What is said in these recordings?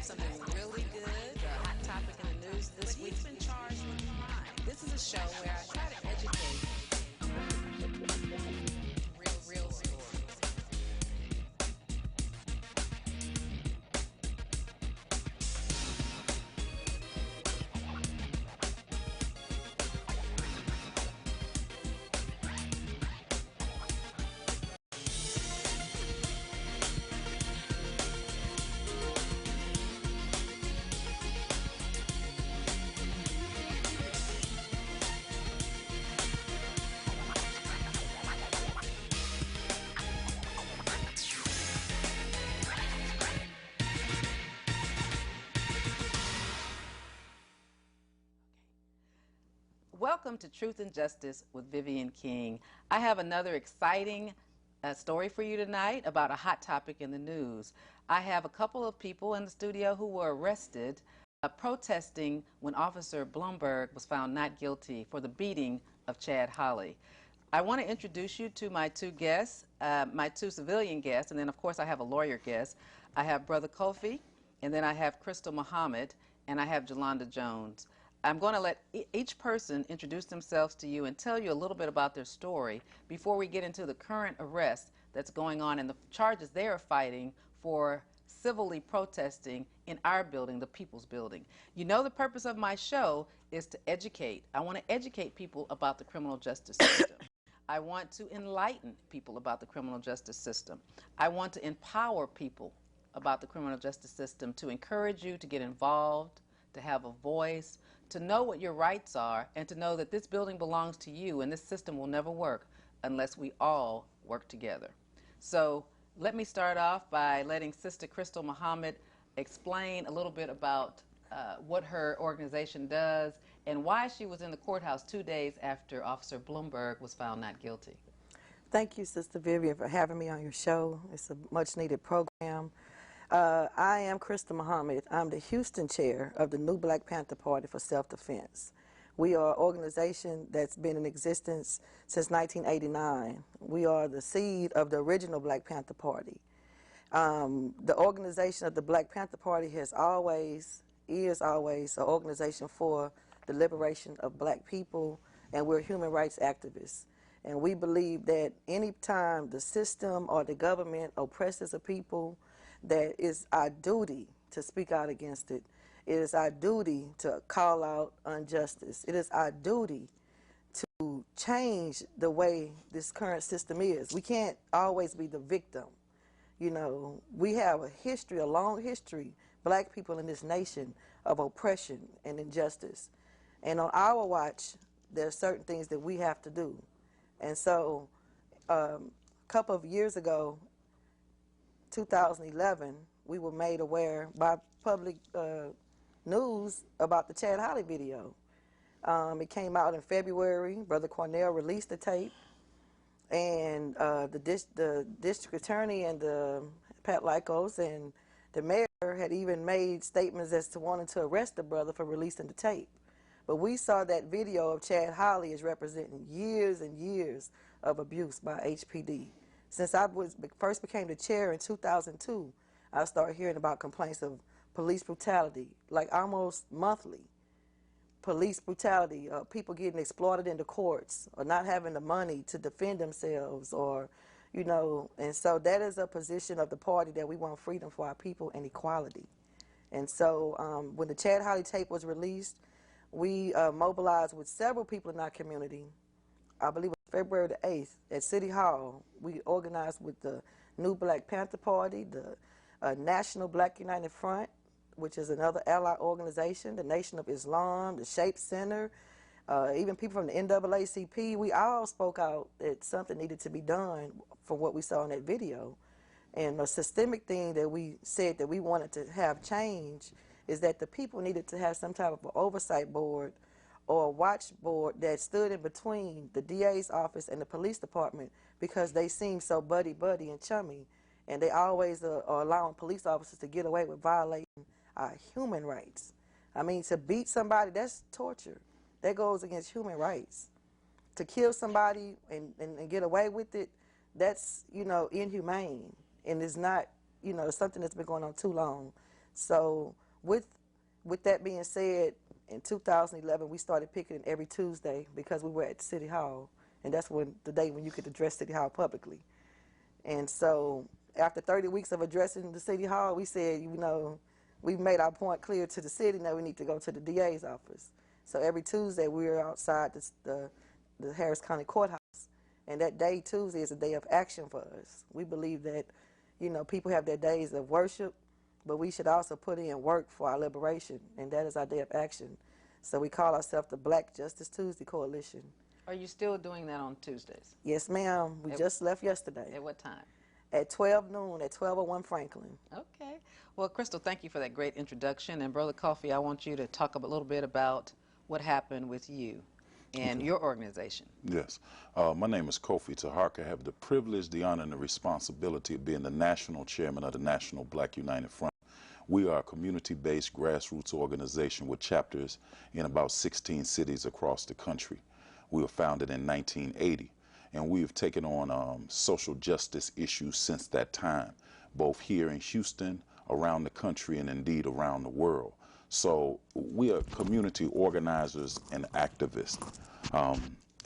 something really good, a hot topic in the news this week. He's been charged with crime. This is a show where I try to educate real stories. Welcome to Truth and Justice with Vivian King. I have another exciting story for you tonight about a hot topic in the news. I have a couple of people in the studio who were arrested protesting when Officer Bloomberg was found not guilty for the beating of Chad Holley. I want to introduce you to my two guests, my two civilian guests, and then of course I have a lawyer guest. I have Brother Koffi, and then I have Krystal Muhammad, and I have Jolanda Jones. I'm going to let each person introduce themselves to you and tell you a little bit about their story before we get into the current arrest that's going on and the charges they are fighting for civilly protesting in our building, the People's Building. You know, the purpose of my show is to educate. I want to educate people about the criminal justice system. I want to enlighten people about the criminal justice system. I want to empower people about the criminal justice system, to encourage you to get involved, to have a voice, to know what your rights are, and to know that this building belongs to you and this system will never work unless we all work together. So let me start off by letting Sister Krystal Muhammad explain a little bit about what her organization does and why she was in the courthouse 2 days after Officer Bloomberg was found not guilty. Thank you, Sister Vivian, for having me on your show. It's a much-needed program. I am Krystal Muhammad. I'm the Houston chair of the New Black Panther Party for Self-Defense. We are an organization that's been in existence since 1989. We are the seed of the original Black Panther Party. The organization of the Black Panther Party is always an organization for the liberation of black people, and we're human rights activists. And we believe that any time the system or the government oppresses a people, that it's our duty to speak out against it. It is our duty to call out injustice. It is our duty to change the way this current system is. We can't always be the victim. You know, we have a history, a long history, black people in this nation, of oppression and injustice. And on our watch, there are certain things that we have to do. And so a couple of years ago, 2011, we were made aware by public news about the Chad Holley video. It came out in February. Brother Cornell released the tape, and the district attorney and Pat Lykos and the mayor had even made statements as to wanting to arrest the brother for releasing the tape. But we saw that video of Chad Holley as representing years and years of abuse by HPD. Since I first became the chair in 2002, I started hearing about complaints of police brutality, like almost monthly. Police brutality, people getting exploited in the courts, or not having the money to defend themselves, or, you know, and so that is a position of the party that we want freedom for our people and equality. And so when the Chad Holley tape was released, we mobilized with several people in our community. I believe February the 8th at City Hall, we organized with the New Black Panther Party, the National Black United Front, which is another ally organization, the Nation of Islam, the Shape Center, even people from the NAACP. We all spoke out that something needed to be done for what we saw in that video. And a systemic thing that we said that we wanted to have change is that the people needed to have some type of an oversight board or a watch board that stood in between the DA's office and the police department, because they seem so buddy-buddy and chummy, and they always are allowing police officers to get away with violating our human rights. I mean, to beat somebody, that's torture. That goes against human rights. To kill somebody and get away with it, that's, you know, inhumane, and it's not, you know, something that's been going on too long. So with that being said, in 2011 we started picketing every Tuesday because we were at City Hall, and that's the day when you could address City Hall publicly. And so after 30 weeks of addressing the City Hall, we said, we've made our point clear to the city. Now we need to go to the DA's office. So every Tuesday we are outside the Harris County Courthouse, and that day, Tuesday, is a day of action for us. We believe that, people have their days of worship, but we should also put in work for our liberation, and that is our day of action. So we call ourselves the Black Justice Tuesday Coalition. Are you still doing that on Tuesdays? Yes, ma'am. We just left yesterday. At what time? At 12 noon, at 1201 Franklin. Okay. Well, Krystal, thank you for that great introduction. And Brother Koffi, I want you to talk a little bit about what happened with you and your organization. Yes. My name is Kofi Taharka. I have the privilege, the honor, and the responsibility of being the national chairman of the National Black United Front. We are a community-based grassroots organization with chapters in about 16 cities across the country. We were founded in 1980, and we have taken on social justice issues since that time, both here in Houston, around the country, and indeed around the world. So we are community organizers and activists.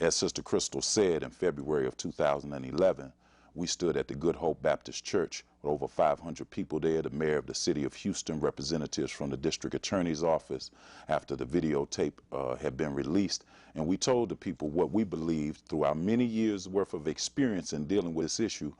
As Sister Krystal said, in February of 2011, we stood at the Good Hope Baptist Church with over 500 people there, the mayor of the city of Houston, representatives from the district attorney's office, after the videotape had been released. And we told the people what we believed through our many years worth of experience in dealing with this issue,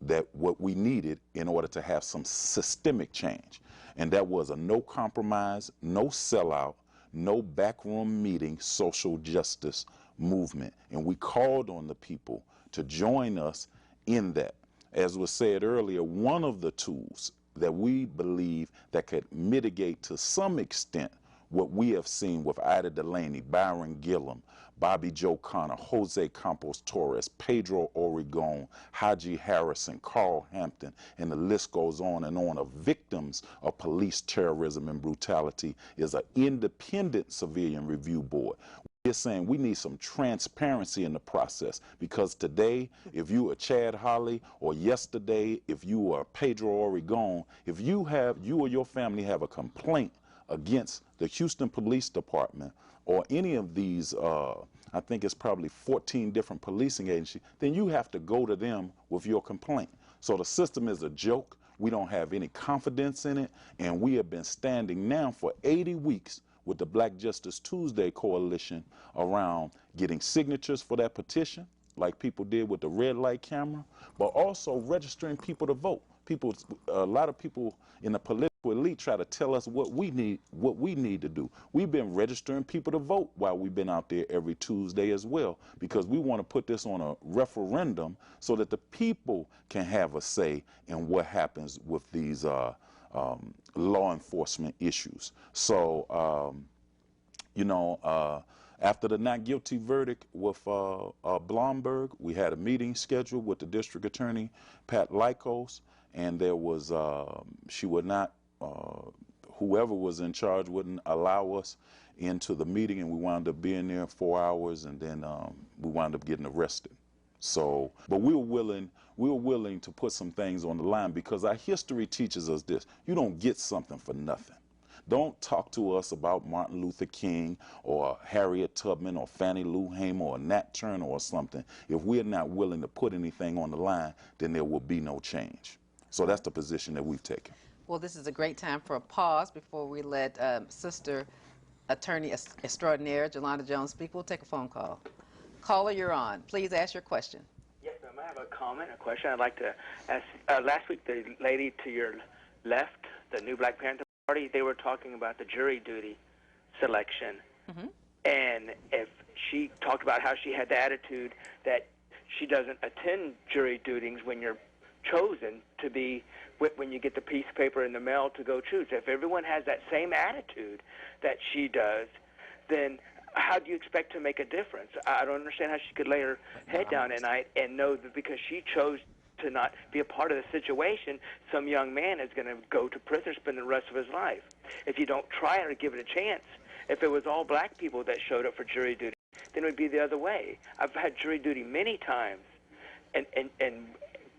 that what we needed in order to have some systemic change. And that was a no compromise, no sellout, no backroom meeting social justice movement. And we called on the people to join us in that. As was said earlier, one of the tools that we believe that could mitigate to some extent what we have seen with Ida Delaney, Byron Gillum, Bobby Joe Connor, Jose Campos Torres, Pedro Oregon, Haji Harrison, Carl Hampton, and the list goes on, of victims of police terrorism and brutality, is an independent civilian review board. We're saying we need some transparency in the process, because today, if you are Chad Holley, or yesterday, if you are Pedro Oregon, if you or your family have a complaint against the Houston Police Department or any of these, I think it's probably 14 different policing agencies, then you have to go to them with your complaint. So the system is a joke. We don't have any confidence in it, and we have been standing now for 80 weeks with the Black Justice Tuesday Coalition around getting signatures for that petition, like people did with the red light camera, but also registering people to vote. A lot of people in the political elite try to tell us what we need to do. We've been registering people to vote while we've been out there every Tuesday as well, because we want to put this on a referendum so that the people can have a say in what happens with these law enforcement issues. So, after the not guilty verdict with Bloomberg, we had a meeting scheduled with the district attorney, Pat Lykos, and there was, she would not, whoever was in charge wouldn't allow us into the meeting, and we wound up being there 4 hours, and then we wound up getting arrested. So, but we were willing to put some things on the line, because our history teaches us this: you don't get something for nothing. Don't talk to us about Martin Luther King or Harriet Tubman or Fannie Lou Hamer or Nat Turner or something. If we're not willing to put anything on the line, then there will be no change. So that's the position that we've taken. Well, this is a great time for a pause before we let Sister Attorney Extraordinaire Jolanda Jones speak. We'll take a phone call. Caller, you're on. Please ask your question. Yes, ma'am. I have a comment, a question I'd like to ask. Last week, the lady to your left, the new Black Panther Party, they were talking about the jury duty selection. Mm-hmm. And if she talked about how she had the attitude that she doesn't attend jury duties when you're chosen to be, when you get the piece of paper in the mail to go choose. If everyone has that same attitude that she does, then how do you expect to make a difference? I don't understand how she could lay her head down at night and know that because she chose to not be a part of the situation, some young man is going to go to prison, spend the rest of his life. If you don't try it or give it a chance, if it was all black people that showed up for jury duty, then it would be the other way. I've had jury duty many times, and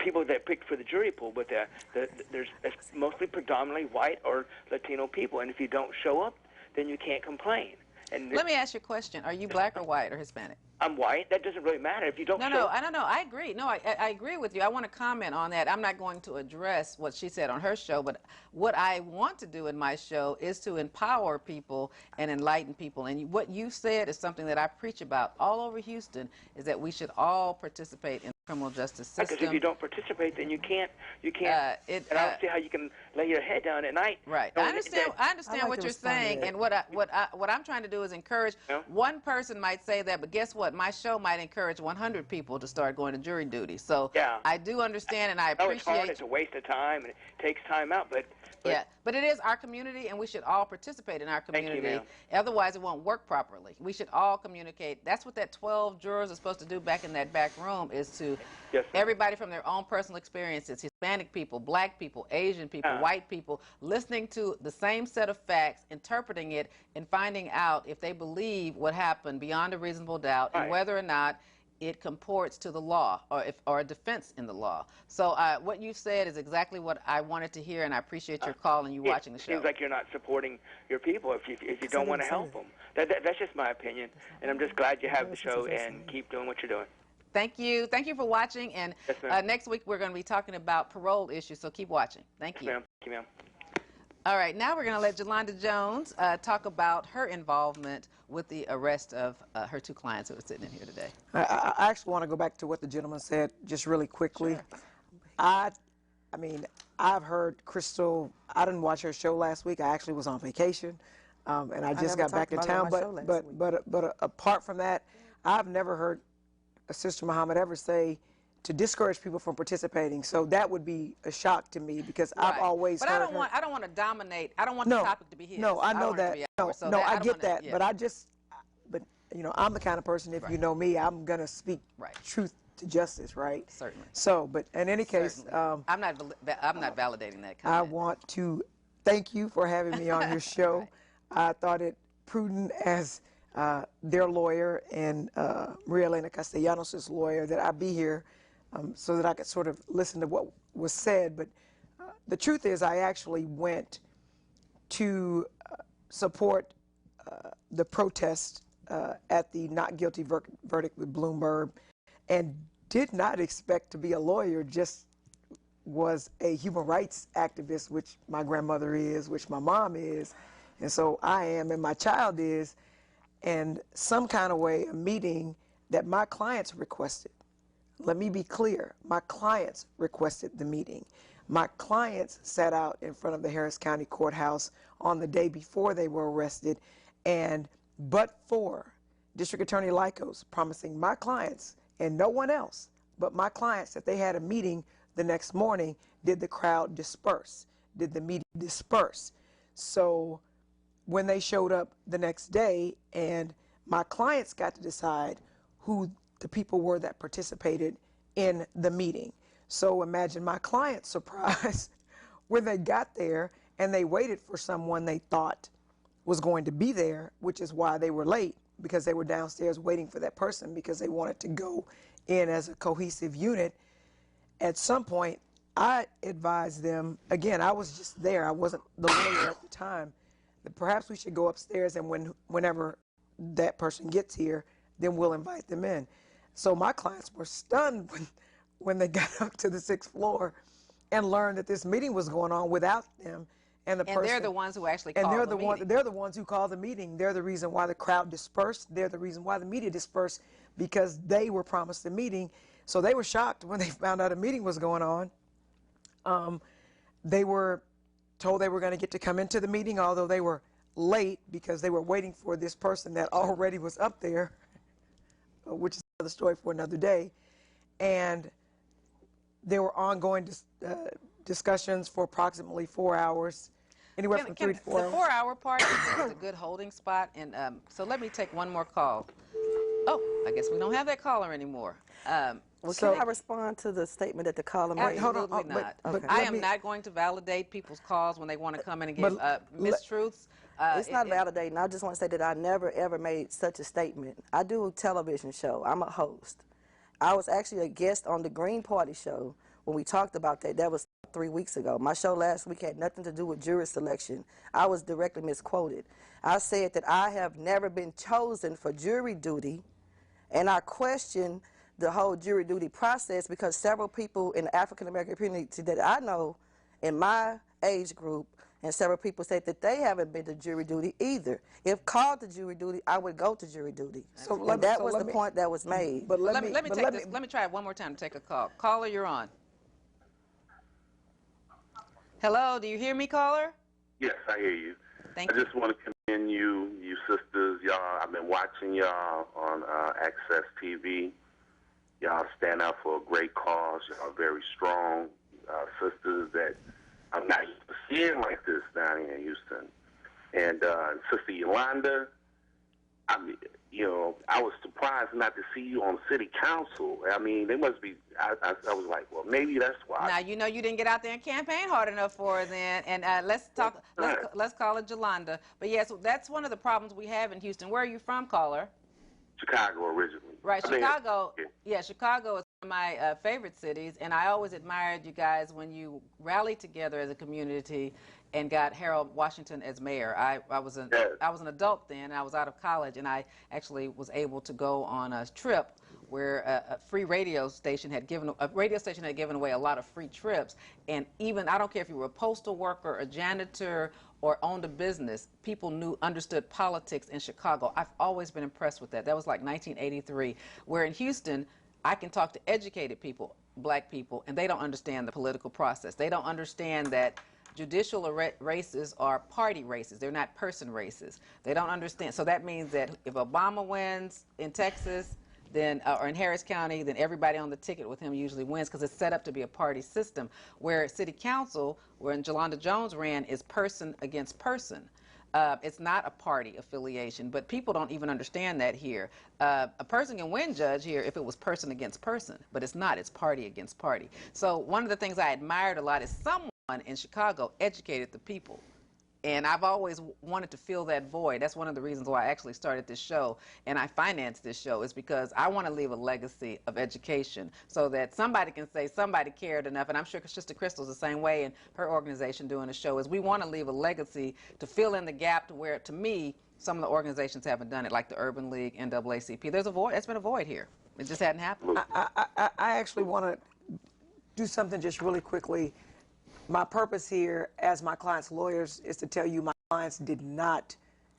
people that picked for the jury pool, but there's it's mostly predominantly white or Latino people, and if you don't show up, then you can't complain. And Let me ask you a question. Are you black or white or Hispanic? I'm white. That doesn't really matter if you don't. No, I don't know. I agree. No, I agree with you. I want to comment on that. I'm not going to address what she said on her show, but what I want to do in my show is to empower people and enlighten people. And what you said is something that I preach about all over Houston, is that we should all participate in the criminal justice system. Because if you don't participate, then you can't. And I don't see how you can lay your head down at night. Right. I understand what you're saying, and what I'm trying to do is encourage. One person might say that, but guess what? My show might encourage 100 people to start going to jury duty. So yeah. I do understand, and I appreciate. It's hard. It's a waste of time, and it takes time out. But yeah, but it is our community, and we should all participate in our community. Thank you, otherwise, it won't work properly. We should all communicate. That's what that 12 jurors are supposed to do back in that back room, is to everybody from their own personal experiences, Hispanic people, black people, Asian people, white people, listening to the same set of facts, interpreting it, and finding out if they believe what happened beyond a reasonable doubt, and whether or not it comports to the law, or a defense in the law. So what you said is exactly what I wanted to hear, and I appreciate your call and you watching the show. It seems like you're not supporting your people if you don't want to help them. That's just my opinion, and I'm just glad you have the show and keep doing what you're doing. Thank you. Thank you for watching, and next week we're going to be talking about parole issues, so keep watching. Thank you. Yes, ma'am. Thank you, ma'am. All right, now we're going to let Jolanda Jones talk about her involvement with the arrest of her two clients who are sitting in here today. I actually want to go back to what the gentleman said just really quickly. Sure. I mean, I've heard Krystal. I didn't watch her show last week. I actually was on vacation, and I just got back in town. But apart from that, I've never heard Sister Muhammad ever say to discourage people from participating. So that would be a shock to me, because I've always heard her. I don't want to dominate. I don't want the topic to be his. No, I know that. No, I get that. Yeah. But you know, I'm the kind of person, if you know me, I'm gonna speak truth to justice, right? Certainly. So, but in any case, I'm not validating that comment. I want to thank you for having me on your show. I thought it prudent, as their lawyer and Maria Elena Castellanos' lawyer, that I be here so that I could sort of listen to what was said. But the truth is, I actually went to support the protest at the not guilty verdict with Bloomberg, and did not expect to be a lawyer, just was a human rights activist, which my grandmother is, which my mom is, and so I am, and my child is, and some kind of way, a meeting that my clients requested. Let me be clear, my clients requested the meeting. My clients sat out in front of the Harris County Courthouse on the day before they were arrested, and but for District Attorney Lykos promising my clients, and no one else but my clients, that they had a meeting the next morning, did the crowd disperse, did the media disperse. So when they showed up the next day, and my clients got to decide who the people were that participated in the meeting. So imagine my client's surprise when they got there and they waited for someone they thought was going to be there, which is why they were late, because they were downstairs waiting for that person, because they wanted to go in as a cohesive unit. At some point, I advised them, again, I was just there, I wasn't the lawyer at the time, that perhaps we should go upstairs, and whenever that person gets here, then we'll invite them in. So my clients were stunned when they got up to the 6th floor and learned that this meeting was going on without them. And they're the ones who actually called the meeting. They're the ones who called the meeting. They're the reason why the crowd dispersed. They're the reason why the media dispersed, because they were promised a meeting. So they were shocked when they found out a meeting was going on. They were told they were going to get to come into the meeting, although they were late because they were waiting for this person that already was up there, which is another story for another day. And there were ongoing discussions for approximately 4 hours. Anywhere from 3 to 4 hours. The 4-hour part is a good holding spot. And so let me take one more call. Oh, I guess we don't have that caller anymore. Well, can I respond to the statement that the caller made? Absolutely not. I am not going to validate people's calls when they want to come in and give mistruths. It's not validating. I just want to say that I never, ever made such a statement. I do a television show. I'm a host. I was actually a guest on the Green Party show when we talked about that. That was 3 weeks ago. My show last week had nothing to do with jury selection. I was directly misquoted. I said that I have never been chosen for jury duty, and I questioned the whole jury duty process because several people in the African American community that I know in my age group and several people said that they haven't been to jury duty either. If called to jury duty, I would go to jury duty. And that was the point that was made. But let me try it one more time to take a call. Caller, you're on. Hello, do you hear me, caller? Yes, I hear you. Thank you. I just want to commend you sisters, y'all. I've been watching y'all on Access TV. Y'all stand up for a great cause. Y'all are very strong sisters that I'm not used to seeing like this down here in Houston. And Sister Jolanda, I mean, I was surprised not to see you on city council. I mean, they must be, I was like, well, maybe that's why. Now, you didn't get out there and campaign hard enough for her then. And let's call it Jolanda. But yes, that's one of the problems we have in Houston. Where are you from, caller? Chicago originally. Right, Chicago. Yeah, Chicago is one of my favorite cities, and I always admired you guys when you rallied together as a community and got Harold Washington as mayor. I was an adult then, and I was out of college, and I actually was able to go on a trip where a radio station had given away a lot of free trips, and even I don't care if you were a postal worker, a janitor, or owned a business, people understood politics in Chicago. I've always been impressed with that. That was like 1983. Where in Houston, I can talk to educated people, black people, and they don't understand the political process. They don't understand that judicial races are party races. They're not person races. They don't understand. So that means that if Obama wins in Texas, then or in Harris County, then everybody on the ticket with him usually wins because it's set up to be a party system. Where city council, when Jolanda Jones ran, is person against person. It's not a party affiliation, but people don't even understand that here. A person can win judge here if it was person against person, but it's not. It's party against party. So one of the things I admired a lot is someone in Chicago educated the people. And I've always wanted to fill that void. That's one of the reasons why I actually started this show and I financed this show, is because I want to leave a legacy of education so that somebody can say somebody cared enough. And I'm sure Sister Krystal's the same way in her organization doing the show, is we want to leave a legacy to fill in the gap to where, to me, some of the organizations haven't done it, like the Urban League, NAACP. There's a void. There's been a void here. It just hadn't happened. I actually want to do something just really quickly. My purpose here as my clients' lawyers is to tell you my clients did not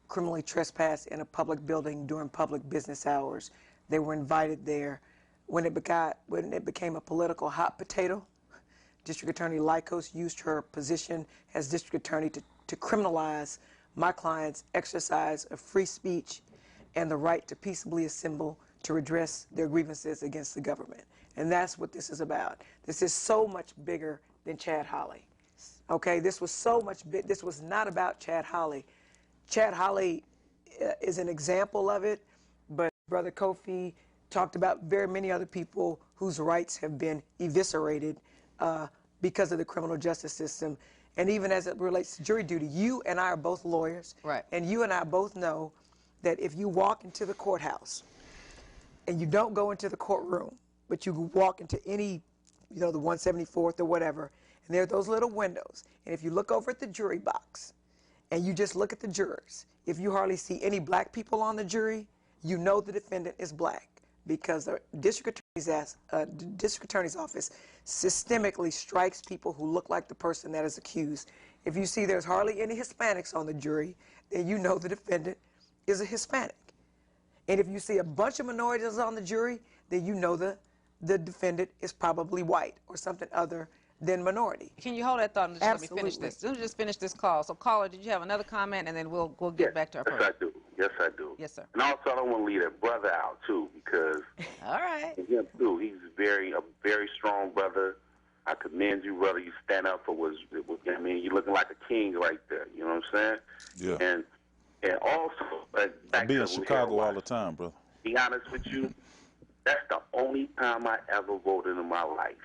criminally trespass in a public building during public business hours. They were invited there. When it became a political hot potato, District Attorney Lykos used her position as district attorney to criminalize my clients' exercise of free speech and the right to peaceably assemble to redress their grievances against the government. And that's what this is about. This is so much bigger than Chad Holley. Okay, this was so much big. This was not about Chad Holley. Chad Holley is an example of it, but Brother Kofi talked about very many other people whose rights have been eviscerated because of the criminal justice system. And even as it relates to jury duty, you and I are both lawyers, right? And you and I both know that if you walk into the courthouse and you don't go into the courtroom, but you walk into any, the 174th or whatever, and there are those little windows. And if you look over at the jury box and you just look at the jurors, if you hardly see any black people on the jury, you know the defendant is black, because the district attorney's office systemically strikes people who look like the person that is accused. If you see there's hardly any Hispanics on the jury, then you know the defendant is a Hispanic. And if you see a bunch of minorities on the jury, then you know the defendant is probably white or something other than minority. Can you hold that thought and just let me finish this? Let me just finish this call. So, caller, did you have another comment, and then we'll get back to our program? Yes, I do. Yes, I do. Yes, sir. And also, I don't want to leave that brother out too, because all right, him too. He's a very strong brother. I commend you, brother. You stand up for I mean, you're looking like a king right there. You know what I'm saying? Yeah. And also, I be in Chicago all the time, brother. Be honest with you, that's the only time I ever voted in my life.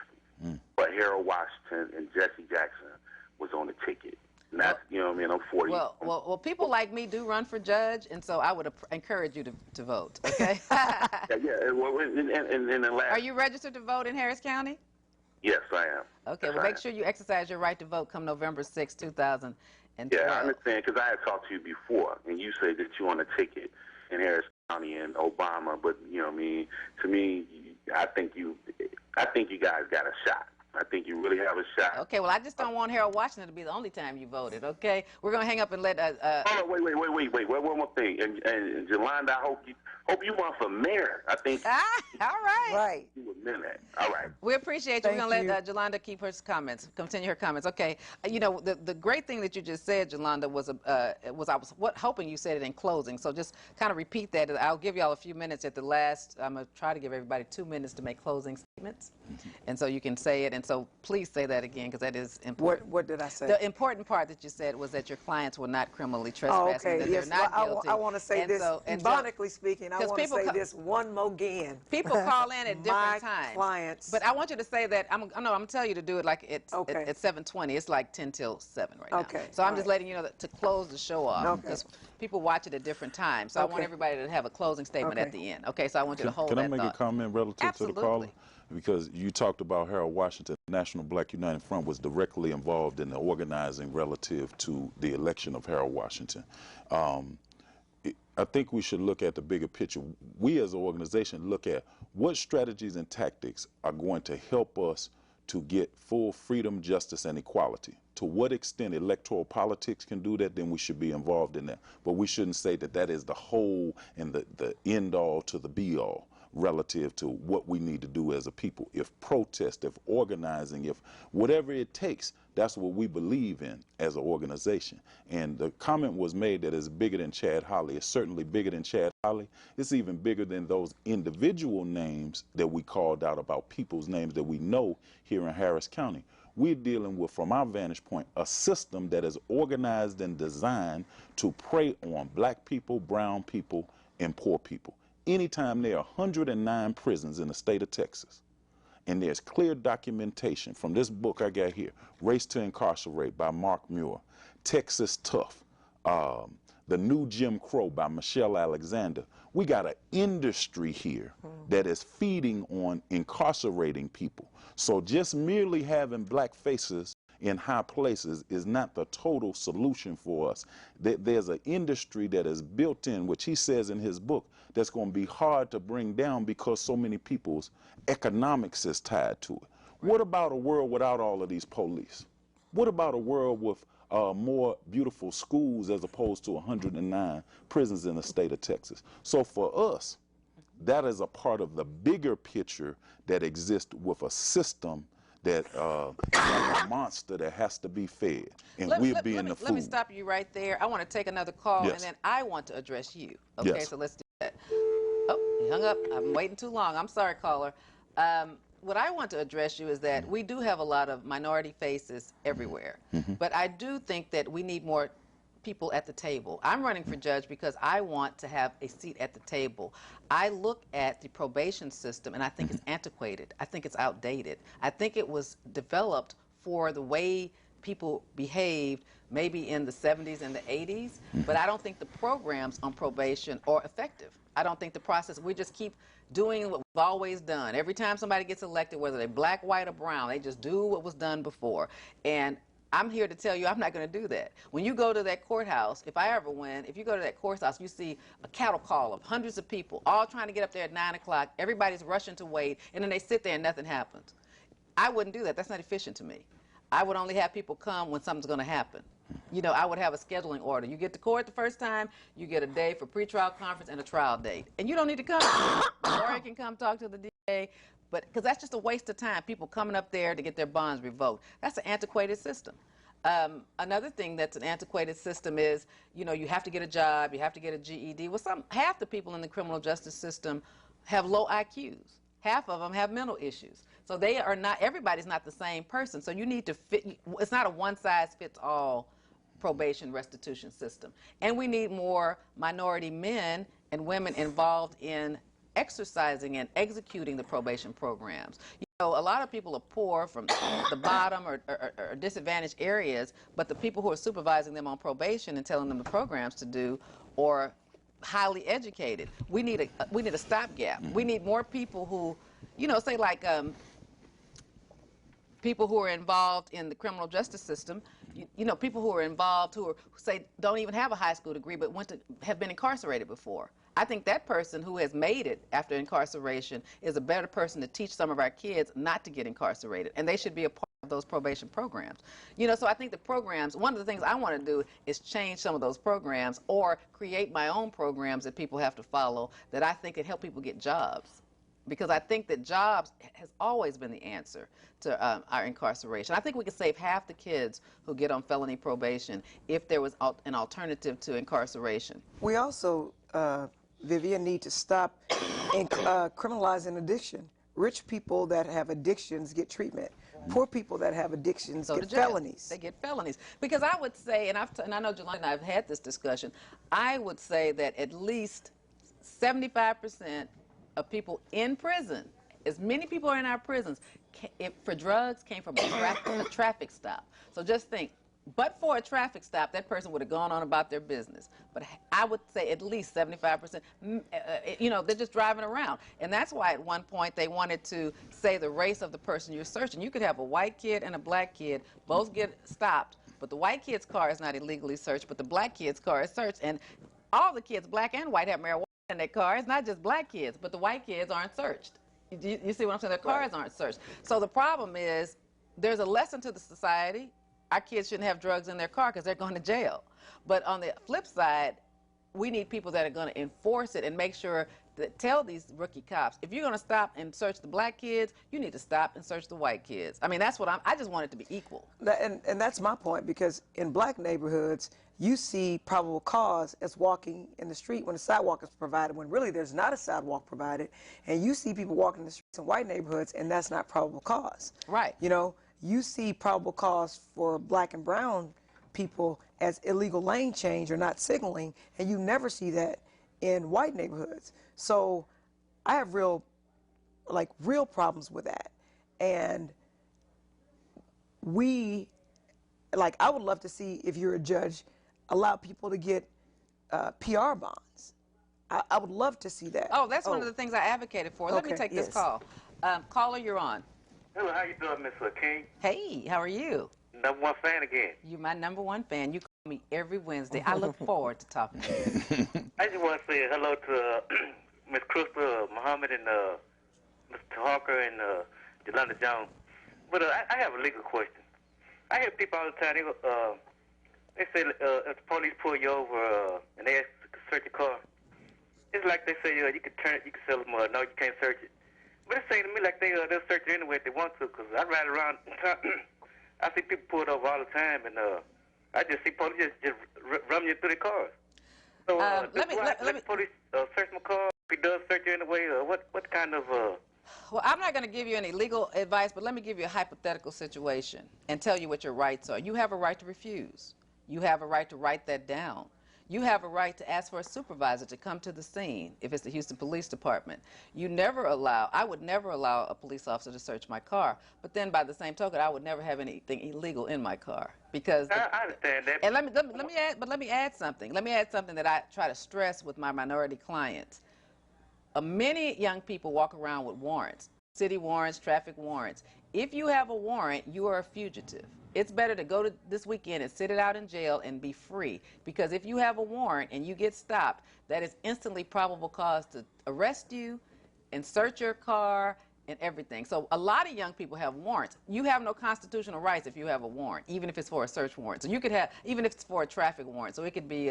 But Harold Washington and Jesse Jackson was on the ticket. And that's, I'm 40. Well, people like me do run for judge, and so I would encourage you to vote, okay? Yeah. Well, and the last... Are you registered to vote in Harris County? Yes, I am. Okay, Yes, well, I make am. sure you exercise your right to vote come November 6, 2012. Yeah, I understand, because I had talked to you before, and you said that you want a ticket in Harris County and Obama, but, you know what I mean, to me, I think you guys got a shot. I think you really have a shot. Okay, well, I just don't want Harold Washington to be the only time you voted, okay? We're going to hang up and let... Oh, no, wait, one more thing. And Jolanda, I hope you run for mayor. I think... all right. Right. You would mean that. All right. We appreciate you. We're Thank going to let Jolanda keep her comments, continue her comments. Okay. You know, the great thing that you just said, Jolanda, was I was hoping you said it in closing. So just kind of repeat that. I'll give y'all a few minutes at the last. I'm going to try to give everybody 2 minutes to make closing statements. And so you can say it. And so please say that again, because that is important. What did I say? The important part that you said was that your clients were not criminally trespassing, okay. that Yes. they're not guilty. I want to say this, ironically speaking, I want to say this one more again. People call in at different times. My clients. But I want you to say that, I'm going to tell you to do it like at 7:20. It's like 10 till 7 right now. Okay. So I'm just letting you know that to close the show off, because people watch it at different times. So I want everybody to have a closing statement at the end. Okay, so I want you to hold that thought. Can I make a comment relative to the caller? Absolutely. Because you talked about Harold Washington. The National Black United Front was directly involved in the organizing relative to the election of Harold Washington. I think we should look at the bigger picture. We as an organization look at what strategies and tactics are going to help us to get full freedom, justice, and equality. To what extent electoral politics can do that, then we should be involved in that. But we shouldn't say that that is the whole and the end all to the be all relative to what we need to do as a people. If protest, if organizing, if whatever it takes, that's what we believe in as an organization. And the comment was made that it's bigger than Chad Holley. It's certainly bigger than Chad Holley. It's even bigger than those individual names that we called out about people's names that we know here in Harris County. We're dealing with, from our vantage point, a system that is organized and designed to prey on black people, brown people, and poor people. Anytime there are 109 prisons in the state of Texas, and there's clear documentation from this book I got here, Race to Incarcerate by Mark Muir, Texas Tough, The New Jim Crow by Michelle Alexander. We got an industry here that is feeding on incarcerating people. So just merely having black faces in high places is not the total solution for us. There's an industry that is built in, which he says in his book, that's going to be hard to bring down because so many people's economics is tied to it. What about a world without all of these police? What about a world with more beautiful schools as opposed to 109 prisons in the state of Texas? So for us, that is a part of the bigger picture that exists with a system that is like a monster that has to be fed, and we're being the food. Let me stop you right there. I want to take another call, and then I want to address you. Okay, so let's do that. Oh, he hung up. I'm waiting too long. I'm sorry, caller. What I want to address you is that we do have a lot of minority faces everywhere, but I do think that we need more people at the table. I'm running for judge because I want to have a seat at the table. I look at the probation system and I think it's antiquated. I think it's outdated. I think it was developed for the way people behaved maybe in the 70s and the 80s, but I don't think the programs on probation are effective. I don't think the process, we just keep doing what we've always done. Every time somebody gets elected, whether they're black, white, or brown, they just do what was done before. And I'm here to tell you I'm not going to do that. When you go to that courthouse, if I ever win, if you go to that courthouse, you see a cattle call of hundreds of people all trying to get up there at 9 o'clock. Everybody's rushing to wait, and then they sit there and nothing happens. I wouldn't do that. That's not efficient to me. I would only have people come when something's going to happen. You know, I would have a scheduling order. You get to court the first time, you get a day for pretrial conference and a trial date. And you don't need to come. The lawyer can come talk to the DA. But because that's just a waste of time, people coming up there to get their bonds revoked. That's an antiquated system. Another thing that's an antiquated system is, you know, you have to get a job, you have to get a GED. Well, half the people in the criminal justice system have low IQs. Half of them have mental issues. So they are not, everybody's not the same person. So you need to fit, it's not a one-size-fits-all probation restitution system. And we need more minority men and women involved in exercising and executing the probation programs. You know, a lot of people are poor from the bottom or disadvantaged areas, but the people who are supervising them on probation and telling them the programs to do are highly educated. We need a stopgap. We need more people who, you know, say like people who are involved in the criminal justice system, you know, people who are involved who say don't even have a high school degree but have been incarcerated before. I think that person who has made it after incarceration is a better person to teach some of our kids not to get incarcerated, and they should be a part of those probation programs. You know, so I think the programs, one of the things I want to do is change some of those programs or create my own programs that people have to follow that I think could help people get jobs. Because I think that jobs has always been the answer to our incarceration. I think we could save half the kids who get on felony probation if there was an alternative to incarceration. We also, Vivian, need to stop criminalizing addiction. Rich people that have addictions get treatment. Poor people that have addictions get felonies. They get felonies. Because I would say, and I know Jolanda and I have had this discussion, I would say that at least 75% of people in prison, as many people are in our prisons, for drugs came from a traffic stop. So just think, but for a traffic stop, that person would have gone on about their business. But I would say at least 75%, you know, they're just driving around. And that's why at one point they wanted to say the race of the person you're searching. You could have a white kid and a black kid, both get stopped, but the white kid's car is not illegally searched, but the black kid's car is searched. And all the kids, black and white, have marijuana in their car. It's not just black kids, but the white kids aren't searched. You see what I'm saying? Their cars aren't searched. So the problem is there's a lesson to the society. Our kids shouldn't have drugs in their car because they're going to jail. But on the flip side, we need people that are going to enforce it and make sure that tell these rookie cops, if you're going to stop and search the black kids, you need to stop and search the white kids. I mean, that's what I just want it to be equal. And that's my point, because in black neighborhoods, you see probable cause as walking in the street when a sidewalk is provided, when really there's not a sidewalk provided. And you see people walking the streets in white neighborhoods, and that's not probable cause. Right. You know, you see probable cause for black and brown people as illegal lane change or not signaling, and you never see that in white neighborhoods. So I have real problems with that. And I would love to see, if you're a judge, allow people to get PR bonds. I would love to see that. Oh, that's one of the things I advocated for. Let me take this call. Caller, you're on. Hello, how you doing, Miss King? Hey, how are you? #1 fan again. You're my #1 fan. You call me every Wednesday. I look forward to talking to you. I just want to say hello to Miss Krystal Muhammad and Mr. Taharka and Jolanda Jones. But I have a legal question. I hear people all the time, they say if the police pull you over and they ask to search your car, it's like they say you can turn it, you can sell them, no, you can't search it. But it's saying to me like they'll search it anyway if they want to, because I ride around, I see people pulled over all the time, and I just see police just run you through their cars. So let the police search my car if he does search it anyway, or what kind of... Well, I'm not going to give you any legal advice, but let me give you a hypothetical situation and tell you what your rights are. You have a right to refuse. You have a right to write that down. You have a right to ask for a supervisor to come to the scene if it's the Houston Police Department. I would never allow a police officer to search my car, but then by the same token, I would never have anything illegal in my car. Because I understand that. And let me add something. Let me add something that I try to stress with my minority clients. Many young people walk around with warrants, city warrants, traffic warrants. If you have a warrant, you are a fugitive. It's better to go to this weekend and sit it out in jail and be free. Because if you have a warrant and you get stopped, that is instantly probable cause to arrest you and search your car and everything. So a lot of young people have warrants. You have no constitutional rights if you have a warrant, even if it's for a search warrant. So you could have, even if it's for a traffic warrant. So it could be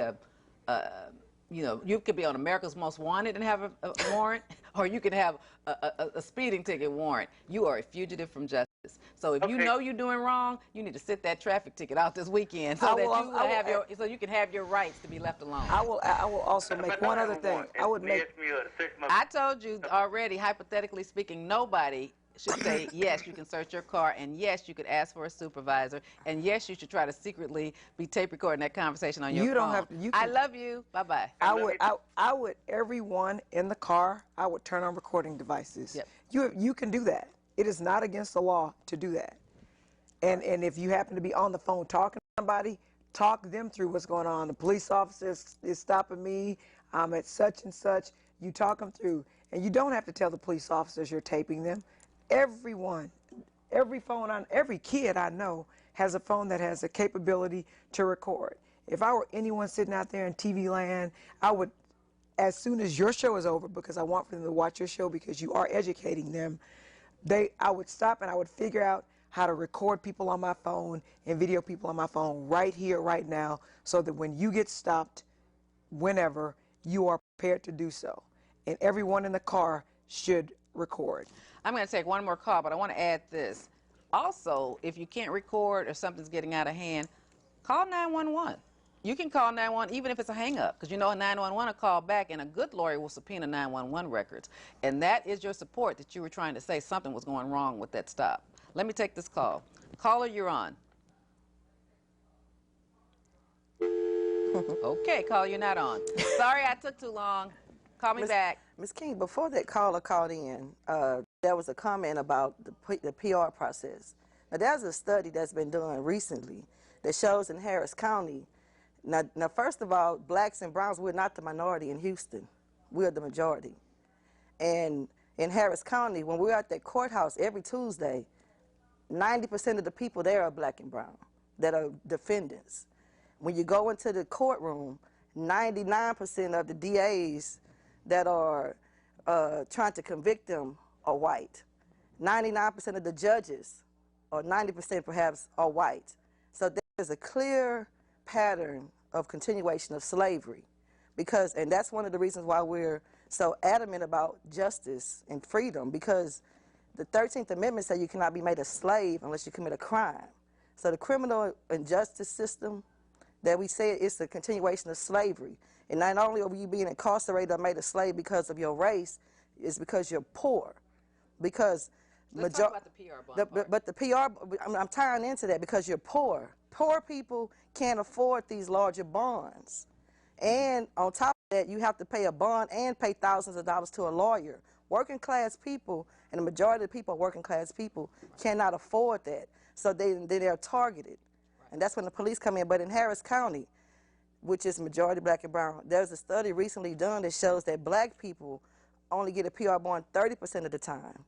you could be on America's Most Wanted and have a warrant, or you could have a speeding ticket warrant. You are a fugitive from justice. So if you know you're doing wrong, you need to sit that traffic ticket out this weekend so so you can have your rights to be left alone. I will also make one other thing. I told you already, hypothetically speaking, nobody should say, yes, you can search your car, and yes, you could ask for a supervisor, and yes, you should try to secretly be tape recording that conversation on your phone. You don't have to. I love you. Bye-bye. I would, everyone in the car, I would turn on recording devices. Yep. You can do that. It is not against the law to do that. And if you happen to be on the phone talking to somebody, talk them through what's going on. The police officer is stopping me. I'm at such and such. You talk them through. And you don't have to tell the police officers you're taping them. Everyone every phone, every kid I know has a phone that has a capability to record. If I were anyone sitting out there in TV land, I would, as soon as your show is over, because I want for them to watch your show because you are educating them, I would stop and I would figure out how to record people on my phone and video people on my phone right here, right now, so that when you get stopped, whenever, you are prepared to do so. And everyone in the car should record. I'm going to take one more call, but I want to add this. Also, if you can't record or something's getting out of hand, call 911. You can call 911 even if it's a hang-up, because you know a 911 will call back, and a good lawyer will subpoena 911 records. And that is your support that you were trying to say something was going wrong with that stop. Let me take this call. Caller, you're on. Okay, caller, you're not on. Sorry I took too long. Call me back. Ms. King, before that caller called in, there was a comment about the PR process. Now, there's a study that's been done recently that shows in Harris County. Now, first of all, blacks and browns, we're not the minority in Houston. We're the majority. And in Harris County, when we're at that courthouse every Tuesday, 90% of the people there are black and brown that are defendants. When you go into the courtroom, 99% of the DAs that are trying to convict them are white. 99% of the judges, or 90% perhaps, are white. So there's a clear pattern of continuation of slavery, and that's one of the reasons why we're so adamant about justice and freedom, because the 13th Amendment says you cannot be made a slave unless you commit a crime. So the criminal and justice system that we say is the continuation of slavery. And not only are you being incarcerated or made a slave because of your race, it's because you're poor. Because let's talk about the PR bond but the PR, I'm tying into that because you're poor. Poor people can't afford these larger bonds. And on top of that, you have to pay a bond and pay thousands of dollars to a lawyer. Working class people, and the majority of the people, working class people, cannot afford that. So they're targeted. And that's when the police come in. But in Harris County, which is majority black and brown, there's a study recently done that shows that black people only get a PR bond 30% of the time,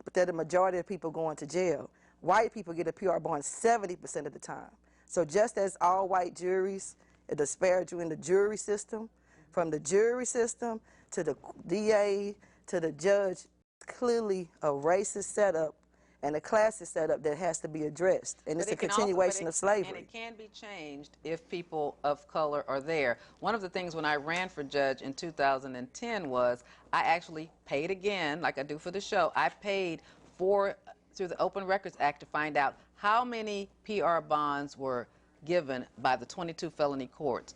but they're the majority of people going to jail. White people get a PR bond 70% of the time. So just as all white juries disparage you in the jury system, from the jury system to the DA to the judge, clearly a racist setup and a classist setup that has to be addressed. And it's a continuation of slavery. And it can be changed if people of color are there. One of the things when I ran for judge in 2010 was I actually paid again, like I do for the show. I paid through the Open Records Act to find out how many PR bonds were given by the 22 felony courts.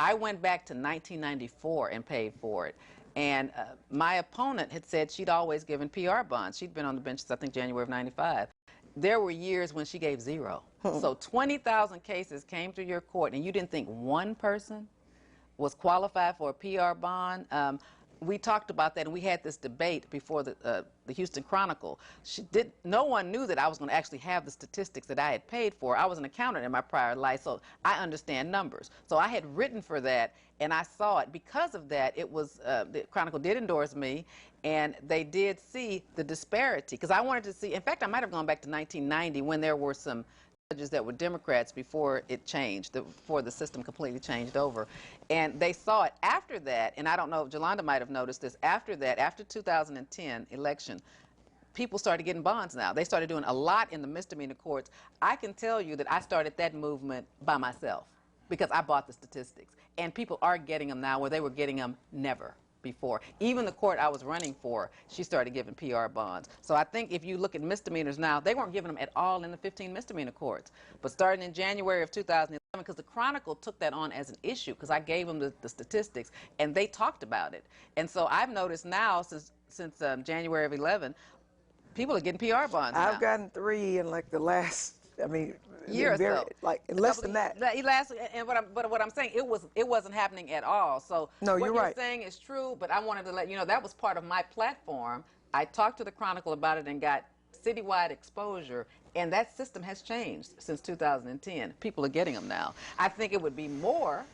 I went back to 1994 and paid for it. And my opponent had said she'd always given PR bonds. She'd been on the bench since, I think, January of '95. There were years when she gave zero. So 20,000 cases came through your court, and you didn't think one person was qualified for a PR bond. We talked about that, and we had this debate before the Houston Chronicle. No one knew that I was going to actually have the statistics that I had paid for. I was an accountant in my prior life, so I understand numbers. So I had written for that, and I saw it. Because of that, it was the Chronicle did endorse me, and they did see the disparity. Because I wanted to see, in fact, I might have gone back to 1990 when there were some judges that were Democrats before it changed, before the system completely changed over. And they saw it after that, and I don't know if Jolanda might have noticed this, after that, after 2010 election, people started getting bonds now. They started doing a lot in the misdemeanor courts. I can tell you that I started that movement by myself because I bought the statistics. And people are getting them now where they were getting them never before. Even the court I was running for, she started giving PR bonds. So I think if you look at misdemeanors now, they weren't giving them at all in the 15 misdemeanor courts. But starting in January of 2011, because the Chronicle took that on as an issue, because I gave them the statistics, and they talked about it. And so I've noticed now, since January of 11, people are getting PR bonds now. I've gotten 3 in like the last, year or so, like less than that. But what I'm saying, it wasn't happening at all. So no, what you're you're right. saying is true, but I wanted to let you know that was part of my platform. I talked to the Chronicle about it and got citywide exposure, and that system has changed since 2010. People are getting them now. I think it would be more,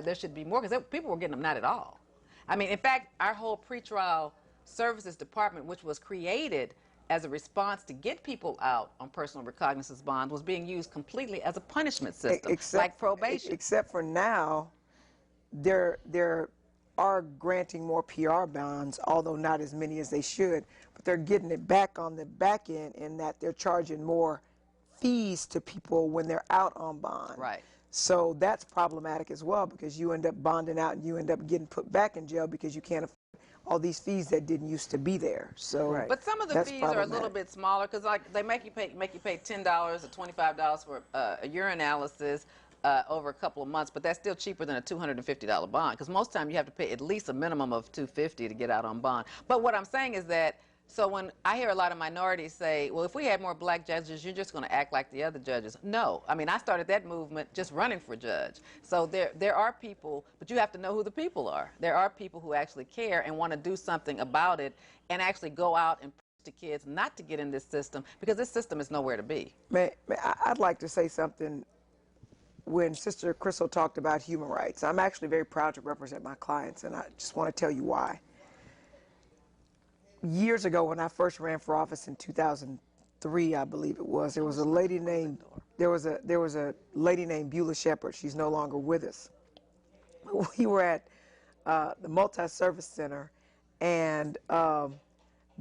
there should be more, because people were getting them not at all. I mean, in fact, our whole pretrial services department, which was created as a response to get people out on personal recognizance bonds was being used completely as a punishment system, like probation. Except for now, they're are granting more PR bonds, although not as many as they should, but they're getting it back on the back end in that they're charging more fees to people when they're out on bond. Right. So that's problematic as well, because you end up bonding out and you end up getting put back in jail because you can't afford all these fees that didn't used to be there. So, Right. But some of the fees are a little bit smaller, because like they make you pay $10 or $25 for a urinalysis over a couple of months, but that's still cheaper than a $250 bond, because most time you have to pay at least a minimum of $250 to get out on bond. But what I'm saying is that, so when I hear a lot of minorities say, well, if we had more black judges, you're just going to act like the other judges. No. I mean, I started that movement just running for judge. So there are people, but you have to know who the people are. There are people who actually care and want to do something about it and actually go out and preach to kids not to get in this system, because this system is nowhere to be. I'd like to say something. When Sister Krystal talked about human rights, I'm actually very proud to represent my clients, and I just want to tell you why. Years ago, when I first ran for office in 2003, I believe it was, there was a lady named Beulah Shepard. She's no longer with us. We were at the Multi-Service Center, and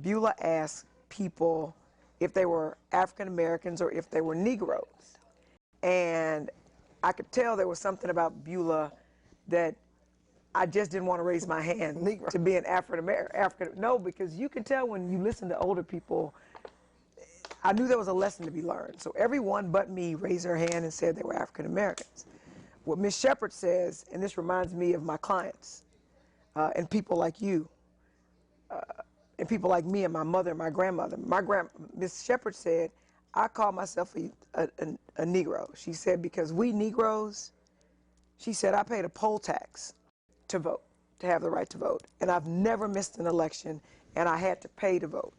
Beulah asked people if they were African Americans or if they were Negroes, and I could tell there was something about Beulah that I just didn't want to raise my hand to be an African. No, because you can tell when you listen to older people. I knew there was a lesson to be learned. So everyone but me raised their hand and said they were African Americans. What Ms. Shepard says, and this reminds me of my clients and people like you, and people like me and my mother and my grandmother. Ms. Shepard said, I call myself a Negro. She said, because we Negroes, she said, I paid a poll tax to vote, to have the right to vote. And I've never missed an election, and I had to pay to vote.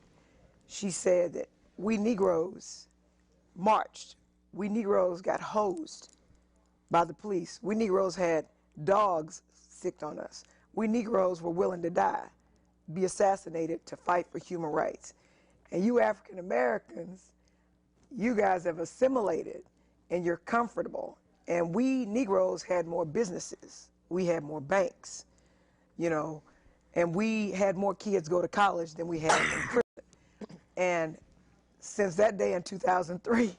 She said that we Negroes marched. We Negroes got hosed by the police. We Negroes had dogs sicked on us. We Negroes were willing to die, be assassinated to fight for human rights. And you African Americans, you guys have assimilated and you're comfortable. And we Negroes had more businesses. We had more banks, you know, and we had more kids go to college than we had in prison. And since that day in 2003,